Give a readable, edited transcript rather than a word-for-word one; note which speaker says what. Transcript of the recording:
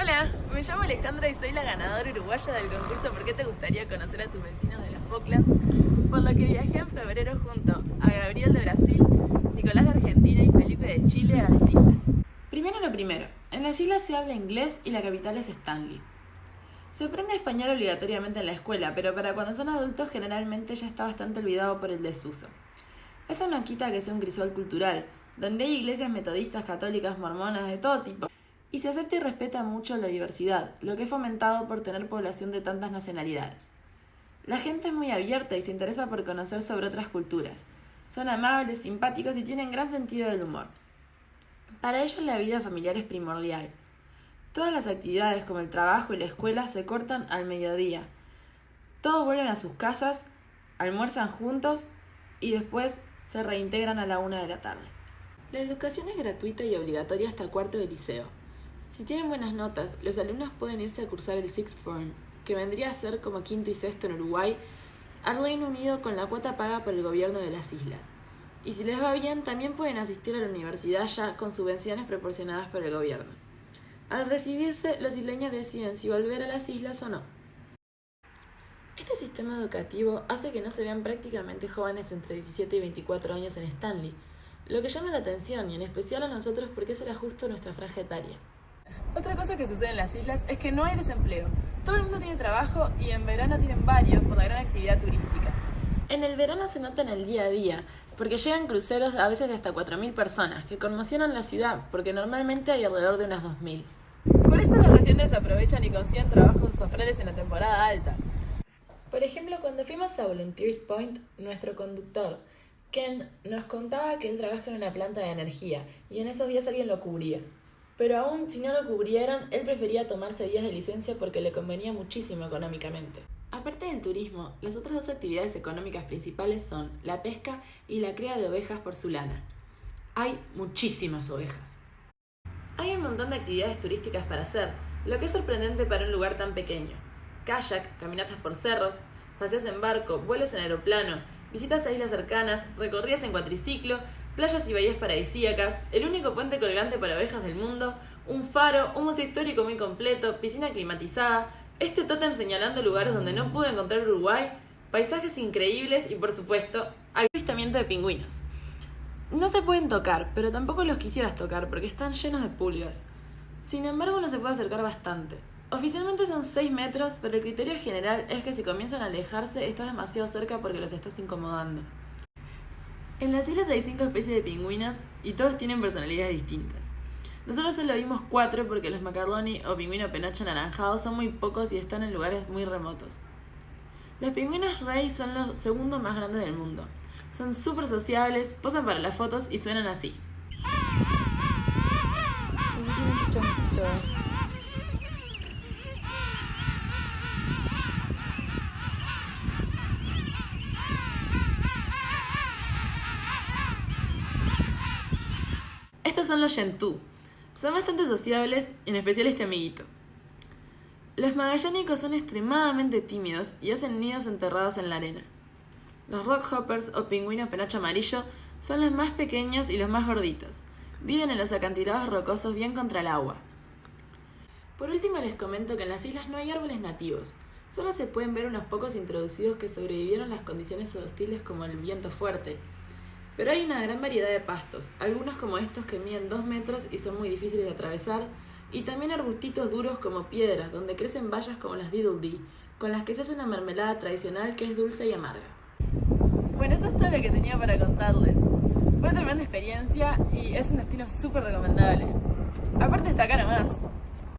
Speaker 1: Hola, me llamo Alejandra y soy la ganadora uruguaya del concurso ¿Por qué te gustaría conocer a tus vecinos de las Falklands? Por lo que viajé en febrero junto a Gabriel de Brasil, Nicolás de Argentina y Felipe de Chile a las islas. Primero lo primero, en las islas se habla inglés y la capital es Stanley. Se aprende español obligatoriamente en la escuela, pero para cuando son adultos generalmente ya está bastante olvidado por el desuso. Eso no quita que sea un crisol cultural, donde hay iglesias metodistas, católicas, mormonas, de todo tipo. Y se acepta y respeta mucho la diversidad, lo que es fomentado por tener población de tantas nacionalidades. La gente es muy abierta y se interesa por conocer sobre otras culturas. Son amables, simpáticos y tienen gran sentido del humor. Para ellos la vida familiar es primordial. Todas las actividades como el trabajo y la escuela se cortan al mediodía. Todos vuelven a sus casas, almuerzan juntos y después se reintegran a la 1 de la tarde. La educación es gratuita y obligatoria hasta cuarto de liceo. Si tienen buenas notas, los alumnos pueden irse a cursar el Sixth Form, que vendría a ser como quinto y sexto en Uruguay, al Reino Unido con la cuota paga por el gobierno de las islas. Y si les va bien, también pueden asistir a la universidad ya con subvenciones proporcionadas por el gobierno. Al recibirse, los isleños deciden si volver a las islas o no. Este sistema educativo hace que no se vean prácticamente jóvenes entre 17 y 24 años en Stanley, lo que llama la atención y en especial a nosotros porque será justo nuestra franja etaria. Otra cosa que sucede en las islas es que no hay desempleo. Todo el mundo tiene trabajo y en verano tienen varios por la gran actividad turística. En el verano se nota en el día a día, porque llegan cruceros a veces de hasta 4.000 personas, que conmocionan la ciudad, porque normalmente hay alrededor de unas 2.000. Por esto los residentes aprovechan y consiguen trabajos sofrales en la temporada alta. Por ejemplo, cuando fuimos a Volunteers Point, nuestro conductor, Ken, nos contaba que él trabaja en una planta de energía y en esos días alguien lo cubría. Pero aún si no lo cubrieran, él prefería tomarse días de licencia porque le convenía muchísimo económicamente. Aparte del turismo, las otras dos actividades económicas principales son la pesca y la cría de ovejas por su lana. Hay muchísimas ovejas. Hay un montón de actividades turísticas para hacer, lo que es sorprendente para un lugar tan pequeño. Kayak, caminatas por cerros, paseos en barco, vuelos en aeroplano, visitas a islas cercanas, recorridas en cuatriciclo, playas y bahías paradisíacas, el único puente colgante para ovejas del mundo, un faro, un museo histórico muy completo, piscina climatizada, este tótem señalando lugares donde no pude encontrar Uruguay, paisajes increíbles y, por supuesto, avistamiento de pingüinos. No se pueden tocar, pero tampoco los quisieras tocar porque están llenos de pulgas. Sin embargo, uno se puede acercar bastante. Oficialmente son 6 metros, pero el criterio general es que si comienzan a alejarse estás demasiado cerca porque los estás incomodando. En las islas hay 5 especies de pingüinos y todos tienen personalidades distintas. Nosotros solo vimos 4 porque los macaroni o pingüino penacho anaranjado son muy pocos y están en lugares muy remotos. Los pingüinos rey son los segundos más grandes del mundo. Son súper sociables, posan para las fotos y suenan así. Estos son los yentú. Son bastante sociables, en especial este amiguito. Los magallánicos son extremadamente tímidos y hacen nidos enterrados en la arena. Los rockhoppers o pingüinos penacho amarillo son los más pequeños y los más gorditos. Viven en los acantilados rocosos bien contra el agua. Por último les comento que en las islas no hay árboles nativos. Solo se pueden ver unos pocos introducidos que sobrevivieron las condiciones hostiles como el viento fuerte. Pero hay una gran variedad de pastos, algunos como estos que miden 2 metros y son muy difíciles de atravesar, y también arbustitos duros como piedras, donde crecen bayas como las diddledee, con las que se hace una mermelada tradicional que es dulce y amarga. Bueno, eso es todo lo que tenía para contarles. Fue una tremenda experiencia y es un destino súper recomendable. Aparte está acá nomás.